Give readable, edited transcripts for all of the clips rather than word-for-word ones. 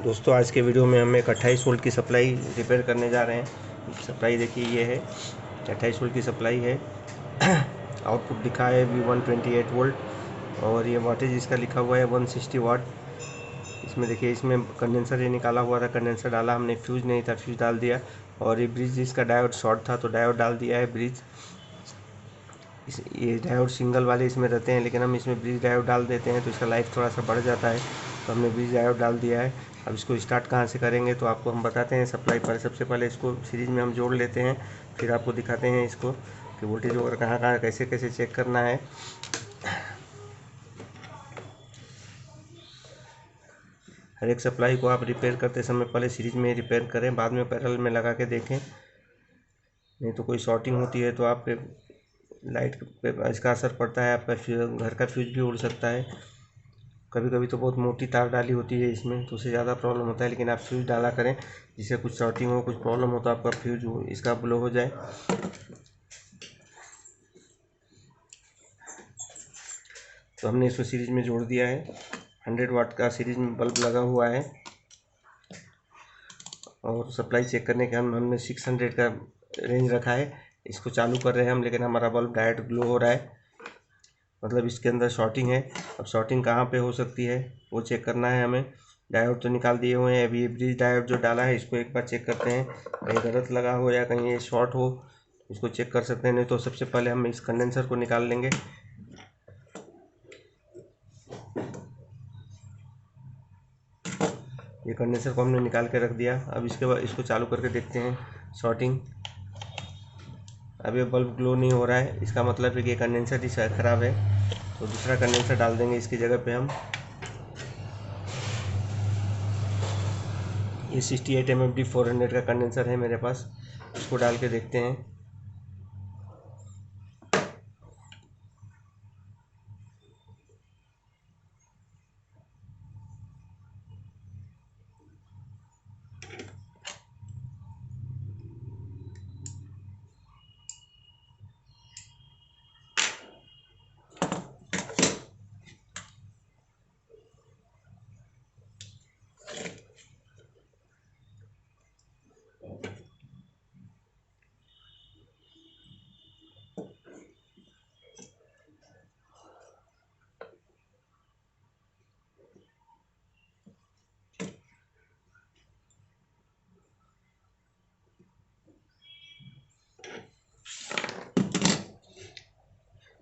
दोस्तों आज के वीडियो में हम एक 28 वोल्ट की सप्लाई रिपेयर करने जा रहे हैं। सप्लाई देखिए ये है 28 वोल्ट की सप्लाई है। आउटपुट दिखा है भी 128 वोल्ट और ये वाटेज इसका लिखा हुआ है 160 वाट। इसमें देखिए इसमें कंडेंसर ये निकाला हुआ था, कंडेंसर डाला हमने, फ्यूज़ नहीं था फ्यूज़ डाल दिया। और ये ब्रिज इसका डायोड शॉर्ट था तो डायोड डाल दिया है ब्रिज। ये डायोड सिंगल वाले इसमें रहते हैं, लेकिन हम इसमें ब्रिज डायोड डाल देते हैं तो इसका लाइफ थोड़ा सा बढ़ जाता है, तो हमने ब्रिज डायोड डाल दिया है। अब इसको स्टार्ट कहाँ से करेंगे तो आपको हम बताते हैं। सप्लाई पर सबसे पहले इसको सीरीज में हम जोड़ लेते हैं, फिर आपको दिखाते हैं इसको कि वोल्टेज वगैरह कहाँ कहाँ कैसे कैसे चेक करना है। हर एक सप्लाई को आप रिपेयर करते समय पहले सीरीज में रिपेयर करें, बाद में पैरेलल में लगा के देखें, नहीं तो कोई शॉर्टिंग होती है तो आपके लाइट पे इसका असर पड़ता है, आपका घर का फ्यूज भी उड़ सकता है। कभी कभी तो बहुत मोटी तार डाली होती है इसमें तो उससे ज़्यादा प्रॉब्लम होता है, लेकिन आप फ्यूज डाला करें जिससे कुछ शॉर्टिंग हो, कुछ प्रॉब्लम हो तो आपका फ्यूज इसका ब्लो हो जाए। तो हमने इसको सीरीज में जोड़ दिया है। 100 वाट का सीरीज में बल्ब लगा हुआ है और सप्लाई चेक करने के हमने 600 का रेंज रखा है। इसको चालू कर रहे हैं हम, लेकिन हमारा बल्ब डायरेक्ट ग्लो हो रहा है, मतलब इसके अंदर शॉर्टिंग है। अब शॉर्टिंग कहाँ पे हो सकती है वो चेक करना है हमें। डायोड तो निकाल दिए हुए हैं, अभी ये ब्रिज डायोड जो डाला है इसको एक बार चेक करते हैं, कहीं गलत लगा हो या कहीं ये शॉर्ट हो, इसको चेक कर सकते हैं। नहीं तो सबसे पहले हम इस कंडेंसर को निकाल लेंगे। ये कंडेंसर को हमने निकाल के रख दिया। अब इसके बाद इसको चालू करके देखते हैं शॉर्टिंग। अब ये बल्ब ग्लो नहीं हो रहा है, इसका मतलब है कि ये कंडेंसर ही शायद ख़राब है, तो दूसरा कंडेंसर डाल देंगे इसकी जगह पे हम। ये 68 MFD 400 का कंडेंसर है मेरे पास, इसको डाल के देखते हैं।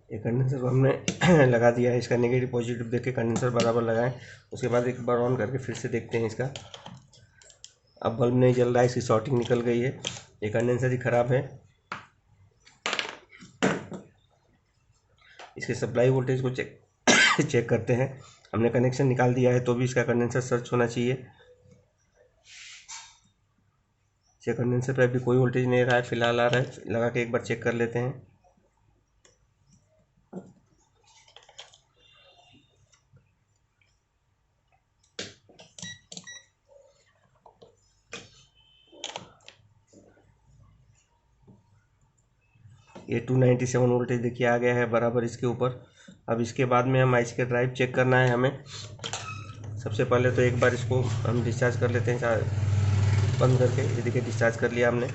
ये कंडेंसर को हमने लगा दिया है, इसका नेगेटिव पॉजिटिव देख के कंडेंसर बराबर लगाएं। उसके बाद एक बार ऑन करके फिर से देखते हैं इसका। अब बल्ब नहीं जल रहा है, इसकी शॉर्टिंग निकल गई है, ये कंडेंसर ही ख़राब है। इसके सप्लाई वोल्टेज को चेक करते हैं। हमने कनेक्शन निकाल दिया है तो भी इसका कंडेंसर सर्च होना चाहिए। इसके कंडेंसर पे अभी कोई वोल्टेज नहीं रहा है, फिलहाल आ रहा है, लगा के एक बार चेक कर लेते हैं। ये 297 वोल्टेज देखिए आ गया है बराबर इसके ऊपर। अब इसके बाद में हम आईसी का ड्राइव चेक करना है हमें। सबसे पहले तो एक बार इसको हम डिस्चार्ज कर लेते हैं बंद करके। ये देखिए डिस्चार्ज कर लिया हमने।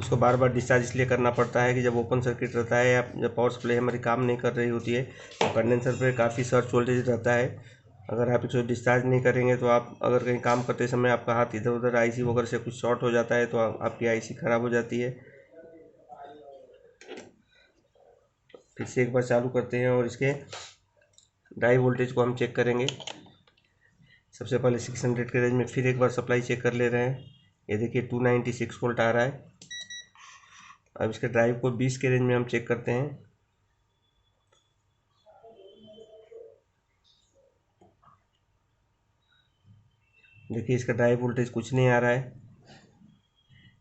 इसको बार बार डिस्चार्ज इसलिए करना पड़ता है कि जब ओपन सर्किट रहता है या जब पावर सप्लाई हमारी काम नहीं कर रही होती है तो कंडेंसर पर काफ़ी सर्च वोल्टेज रहता है। अगर आप इसको डिस्चार्ज नहीं करेंगे तो आप अगर कहीं काम करते समय आपका हाथ इधर उधर आईसी वगैरह से कुछ शॉर्ट हो जाता है तो आपकी आईसी ख़राब हो जाती है। फिर से एक बार चालू करते हैं और इसके ड्राइव वोल्टेज को हम चेक करेंगे। सबसे पहले 600 के रेंज में फिर एक बार सप्लाई चेक कर ले रहे हैं। ये देखिए 296 वोल्ट आ रहा है। अब इसके ड्राइव को 20 के रेंज में हम चेक करते हैं। देखिए इसका ड्राइव वोल्टेज कुछ नहीं आ रहा है।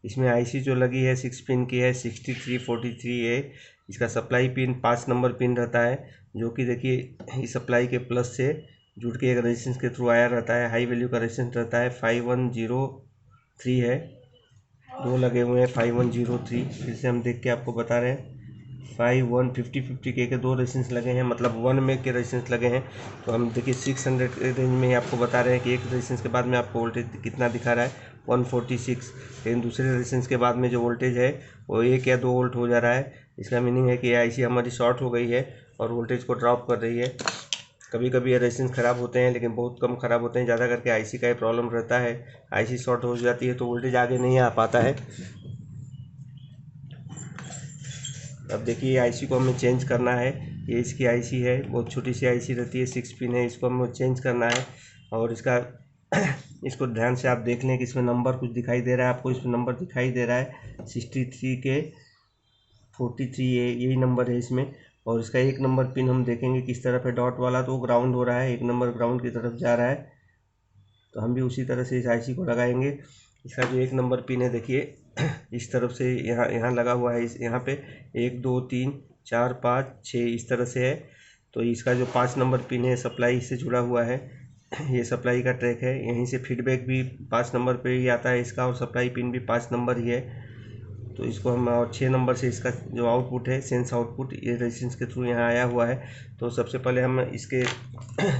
इसमें आईसी जो लगी है 6 पिन की है 6343A। इसका सप्लाई पिन 5 नंबर पिन रहता है, जो कि देखिए इस सप्लाई के प्लस से जुड़ के एक रेजिस्टेंस के थ्रू आया रहता है। हाई वैल्यू का रेजिस्टेंस रहता है 5103 है, दो लगे हुए हैं 5103। फिर से हम देख के आपको बता रहे हैं 5 1 50 के दो रेजिस्टेंस लगे हैं, मतलब 1 में के रेजिस्टेंस लगे हैं। तो हम देखिए 600 के रेंज में ही आपको बता रहे हैं कि एक रेजिस्टेंस के बाद में आपको वोल्टेज कितना दिखा रहा है, 146। लेकिन दूसरे रेजिस्टेंस के बाद में जो वोल्टेज है वो 1 या 2 वोल्ट हो जा रहा है। इसका मीनिंग है कि आईसी हमारी शॉर्ट हो गई है और वोल्टेज को ड्रॉप कर रही है। कभी कभी ये रेजिस्टेंस ख़राब होते हैं, लेकिन बहुत कम ख़राब होते हैं। ज़्यादा करके आईसी का ही प्रॉब्लम रहता है। आईसी शॉर्ट हो जाती है तो वोल्टेज आगे नहीं आ पाता है। अब देखिए आईसी को हमें चेंज करना है। ये इसकी आईसी है, बहुत छोटी सी आईसी रहती है, 6 पिन है। इसको हमें चेंज करना है और इसका इसको ध्यान से आप देख लें कि इसमें नंबर कुछ दिखाई दे रहा है आपको। इसमें नंबर दिखाई दे रहा है 63 के 43 यही नंबर है इसमें। और इसका एक नंबर पिन हम देखेंगे किस तरफ है, डॉट वाला, तो ग्राउंड हो रहा है। एक नंबर ग्राउंड की तरफ जा रहा है, तो हम भी उसी तरह से इस आईसी को लगाएंगे। इसका जो एक नंबर पिन है देखिए इस तरफ से यहाँ यहाँ लगा हुआ है। इस यहाँ पे 1 2 3 4 5 6 इस तरह से है। तो इसका जो 5 नंबर पिन है सप्लाई से जुड़ा हुआ है। ये सप्लाई का ट्रैक है, यहीं से फीडबैक भी 5 नंबर पे ही आता है इसका, और सप्लाई पिन भी 5 नंबर ही है। तो इसको हम, और 6 नंबर से इसका जो आउटपुट है, सेंस आउटपुट, ये रेजिस्टेंस के थ्रू यहाँ आया हुआ है। तो सबसे पहले हम इसके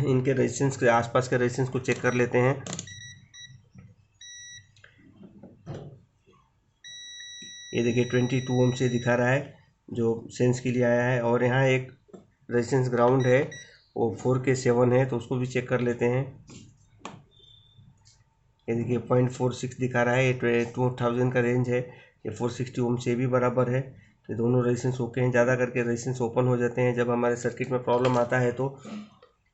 इनके रेजिस्टेंस के आसपास के रेजिस्टेंस को चेक कर लेते हैं। ये देखिए 22 ओम से दिखा रहा है जो सेंस के लिए आया है। और यहाँ एक रेजिस्टेंस ग्राउंड है, वो 4 के 7 है, तो उसको भी चेक कर लेते हैं। ये देखिए 0.46 दिखा रहा है, ये 2000 का रेंज है। ये 460 ओम से भी बराबर है। तो दोनों रेजिस्टेंस ओके हैं। ज़्यादा करके रेजिस्टेंस ओपन हो जाते हैं जब हमारे सर्किट में प्रॉब्लम आता है तो,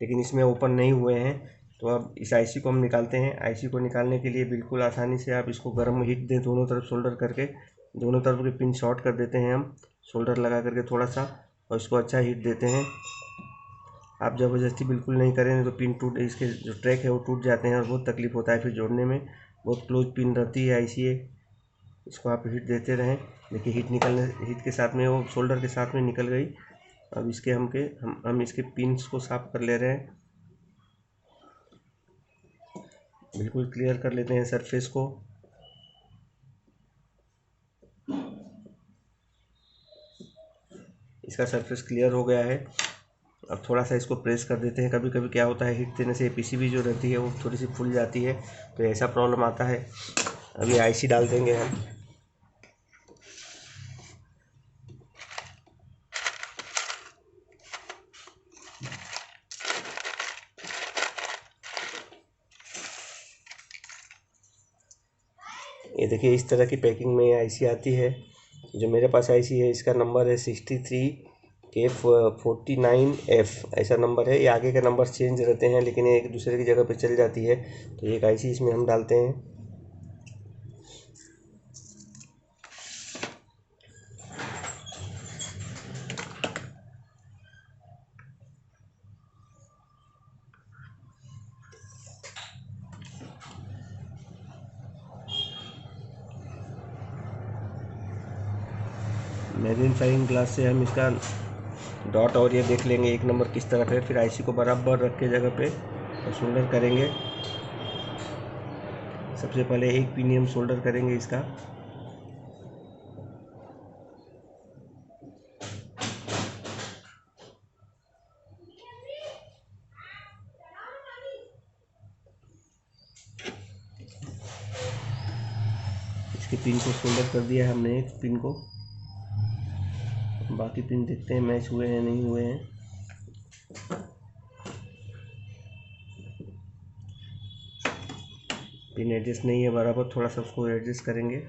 लेकिन इसमें ओपन नहीं हुए हैं। तो अब इस आईसी को हम निकालते हैं। आईसी को निकालने के लिए बिल्कुल आसानी से आप इसको गर्म हीट दें, दोनों तरफ सोल्डर करके, दोनों तरफ के पिन शॉर्ट कर देते हैं हम सोल्डर लगा करके थोड़ा सा, और इसको अच्छा हीट देते हैं। आप ज़बरदस्ती बिल्कुल नहीं करें तो पिन टूट, इसके जो ट्रैक है वो टूट जाते हैं और बहुत तकलीफ होता है फिर जोड़ने में। बहुत क्लोज पिन रहती है आईसी है। इसको आप हीट देते रहें। देखिए हीट के साथ में वो शोल्डर के साथ में निकल गई। अब इसके हम इसके पिन्स को साफ कर ले रहे हैं, बिल्कुल क्लियर कर लेते हैं सरफेस को। इसका सरफेस क्लियर हो गया है। अब थोड़ा सा इसको प्रेस कर देते हैं। कभी कभी क्या होता है, हीट देने से पीसीबी जो रहती है वो थोड़ी सी फूल जाती है, तो ऐसा प्रॉब्लम आता है। अभी आईसी डाल देंगे हम। ये देखिए इस तरह की पैकिंग में आईसी आती है। जो मेरे पास आईसी है इसका नंबर है 63K49F, ऐसा नंबर है। ये आगे के नंबर चेंज रहते हैं लेकिन ये एक दूसरे की जगह पे चल जाती है। तो एक आईसी इसमें हम डालते हैं। मैग्नीफाइंग ग्लास से हम इसका डॉट और ये देख लेंगे एक नंबर किस तरफ है। फिर आईसी को बराबर रख के जगह पे और सोल्डर करेंगे। सबसे पहले एक पिन हम सोल्डर करेंगे इसका। इसके पिन को सोल्डर कर दिया है हमने, एक पिन को। बाकी पिन देखते हैं मैच हुए हैं नहीं हुए हैं। पिन एडजस्ट नहीं है बराबर, थोड़ा सा उसको एडजस्ट करेंगे।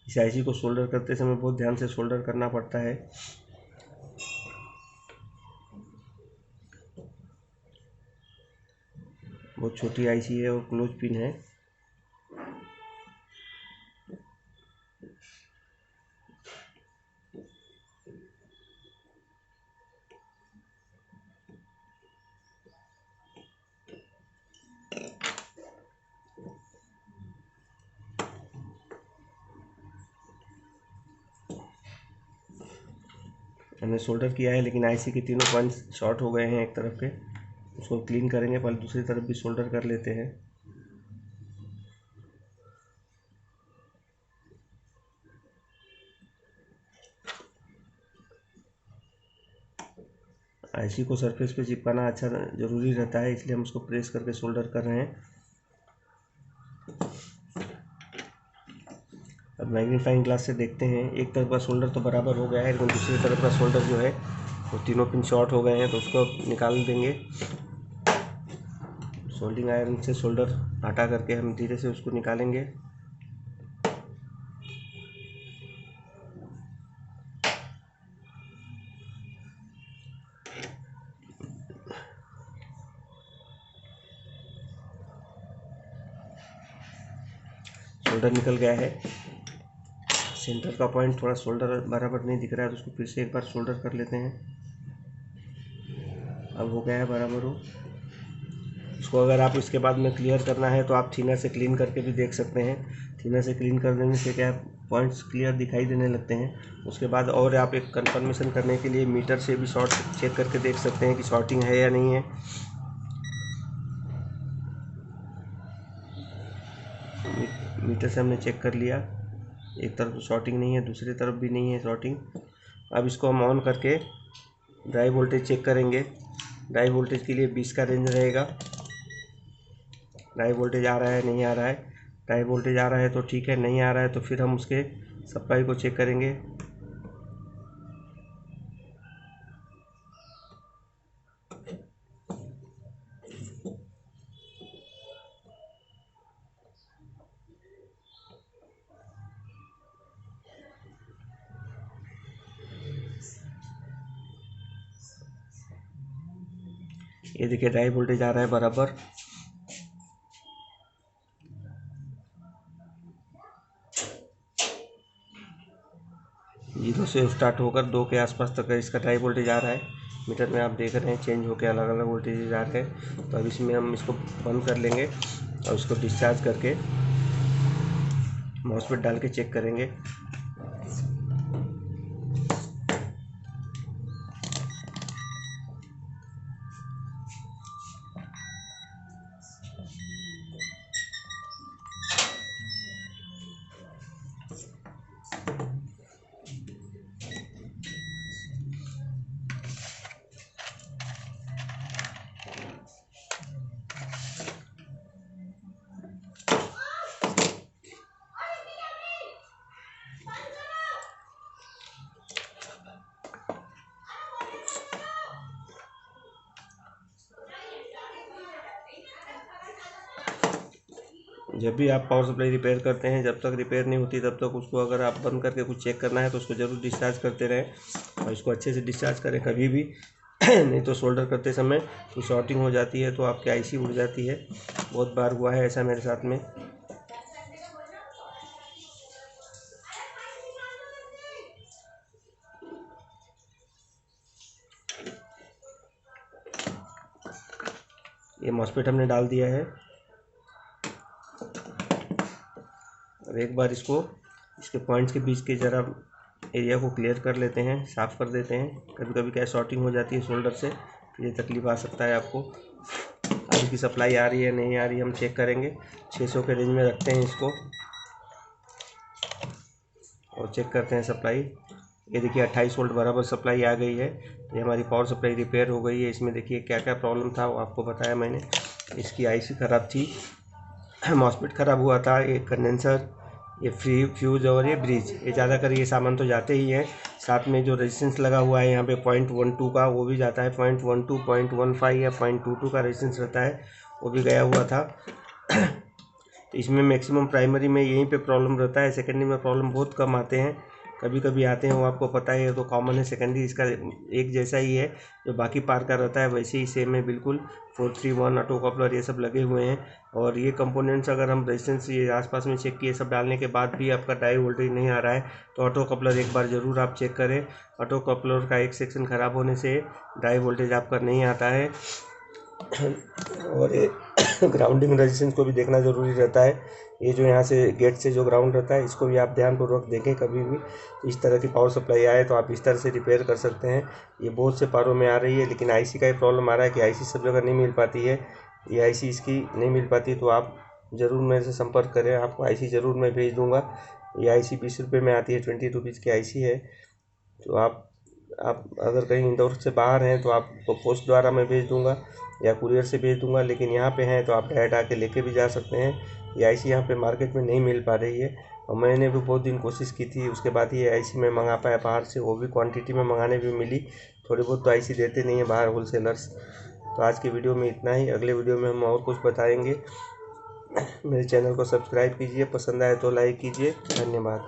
इस आईसी को सोल्डर करते समय बहुत ध्यान से सोल्डर करना पड़ता है। बहुत छोटी आईसी है और क्लोज पिन है। हमने सोल्डर किया है लेकिन आईसी के तीनों पॉइंट्स शॉर्ट हो गए हैं एक तरफ के। उसको क्लीन करेंगे। पहले दूसरी तरफ भी सोल्डर कर लेते हैं। आईसी को सरफेस पे चिपकाना अच्छा ज़रूरी रहता है, इसलिए हम उसको प्रेस करके सोल्डर कर रहे हैं। अब मैग्नीफाइंग ग्लास से देखते हैं, एक तरफ का सोल्डर तो बराबर हो गया है, लेकिन दूसरी तरफ का सोल्डर जो है वो तीनों पिन शॉर्ट हो गए हैं, तो उसको निकाल देंगे। सोल्डिंग आयरन से सोल्डर हटा करके हम धीरे से उसको निकालेंगे। सोल्डर निकल गया है। सेंटर का पॉइंट थोड़ा सोल्डर बराबर नहीं दिख रहा है, तो उसको फिर से एक बार सोल्डर कर लेते हैं। अब हो गया है बराबर हो। इसको अगर आप इसके बाद में क्लियर करना है तो आप थिनर से क्लीन करके भी देख सकते हैं। थिनर से क्लीन कर देने से क्या पॉइंट्स क्लियर दिखाई देने लगते हैं। उसके बाद और आप एक कंफर्मेशन करने के लिए मीटर से भी शॉर्ट चेक करके देख सकते हैं कि शॉर्टिंग है या नहीं है। मीटर से हमने चेक कर लिया, एक तरफ शॉर्टिंग नहीं है, दूसरी तरफ भी नहीं है शॉर्टिंग। अब इसको हम ऑन करके ड्राई वोल्टेज चेक करेंगे। ड्राई वोल्टेज के लिए 20 का रेंज रहेगा। ड्राई वोल्टेज आ रहा है, नहीं आ रहा है। ड्राई वोल्टेज आ रहा है तो ठीक है, नहीं आ रहा है तो फिर हम उसके सप्लाई को चेक करेंगे। ये देखिए ड्राई वोल्टेज आ रहा है बराबर। जीरो से स्टार्ट होकर 2 के आसपास तक इसका ड्राई वोल्टेज आ रहा है। मीटर में आप देख रहे हैं चेंज होकर अलग अलग वोल्टेज आ रहे हैं। तो अब इसमें हम इसको बंद कर लेंगे और इसको डिस्चार्ज करके मॉसफेट डाल के चेक करेंगे। जब भी आप पावर सप्लाई रिपेयर करते हैं, जब तक रिपेयर नहीं होती तब तक उसको अगर आप बंद करके कुछ चेक करना है तो उसको ज़रूर डिस्चार्ज करते रहें और इसको अच्छे से डिस्चार्ज करें कभी भी। नहीं तो सोल्डर करते समय तो शॉर्टिंग हो जाती है तो आपकी आईसी उड़ जाती है। बहुत बार हुआ है ऐसा मेरे साथ में। ये मॉसफेट हमने डाल दिया है। अब एक बार इसके पॉइंट्स के बीच के ज़रा एरिया को क्लियर कर लेते हैं, साफ़ कर देते हैं। कभी कभी क्या शॉर्टिंग हो जाती है शोल्डर से, ये तकलीफ आ सकता है आपको। अब इसकी सप्लाई आ रही है नहीं आ रही हम चेक करेंगे। 600 के रेंज में रखते हैं इसको और चेक करते हैं सप्लाई। ये देखिए 28 वोल्ट बराबर सप्लाई आ गई है। ये हमारी पावर सप्लाई रिपेयर हो गई है। इसमें देखिए क्या क्या प्रॉब्लम था वो आपको बताया मैंने। इसकी आईसी ख़राब थी, मॉसफेट ख़राब हुआ था, ये कंडेंसर, ये फ्यूज़ और ये ब्रिज, ये ज़्यादातर ये सामान तो जाते ही हैं। साथ में जो रेजिस्टेंस लगा हुआ है यहाँ पे 0.12 का वो भी जाता है। 0.12, 0.15 या 0.22 का रेजिस्टेंस रहता है, वो भी गया हुआ था। तो इसमें मैक्सिमम प्राइमरी में यहीं पे प्रॉब्लम रहता है, सेकेंडरी में प्रॉब्लम बहुत कम आते हैं। कभी कभी आते हैं वो आपको पता है, तो कॉमन है। सेकेंडरी इसका एक जैसा ही है, जो बाकी पार का रहता है वैसे ही सेम है बिल्कुल। 431 ऑटो कपलर ये सब लगे हुए हैं। और ये कंपोनेंट्स अगर हम रेजिस्टेंस ये आसपास में चेक किए सब डालने के बाद भी आपका ड्राई वोल्टेज नहीं आ रहा है तो ऑटो कपलर एक बार ज़रूर आप चेक करें। ऑटो कपलर का एक सेक्शन ख़राब होने से ड्राई वोल्टेज आपका नहीं आता है। और ग्राउंडिंग रेजिस्टेंस को भी देखना ज़रूरी रहता है ये जो यहाँ से गेट से जो ग्राउंड रहता है इसको भी आप ध्यानपूर्वक देखें। कभी भी इस तरह की पावर सप्लाई आए तो आप इस तरह से रिपेयर कर सकते हैं। ये बहुत से पारों में आ रही है, लेकिन आईसी का ही प्रॉब्लम आ रहा है कि आईसी सब जगह नहीं मिल पाती है। ये आईसी इसकी नहीं मिल पाती तो आप ज़रूर मेरे से संपर्क करें, आपको आईसी ज़रूर मैं भेज दूँगा। ये आईसी 20 रुपये में आती है, 20 रुपीज़ की आईसी है। तो आप अगर कहीं इंदौर से बाहर हैं तो आपको पोस्ट द्वारा मैं भेज दूंगा या कुरियर से भेज दूंगा, लेकिन यहाँ पे हैं तो आप डायरेक्ट आके लेके भी जा सकते हैं। ये आईसी यहाँ पे मार्केट में नहीं मिल पा रही है और मैंने भी बहुत दिन कोशिश की थी, उसके बाद ये आईसी मैं मंगा पाया बाहर से, वो भी क्वांटिटी में मंगाने भी मिली। थोड़ी बहुत तो आईसी देते नहीं है बाहर होलसेलर्स। तो आज की वीडियो में इतना ही, अगले वीडियो में हम और कुछ बताएंगे। मेरे चैनल को सब्सक्राइब कीजिए, पसंद आए तो लाइक कीजिए। धन्यवाद।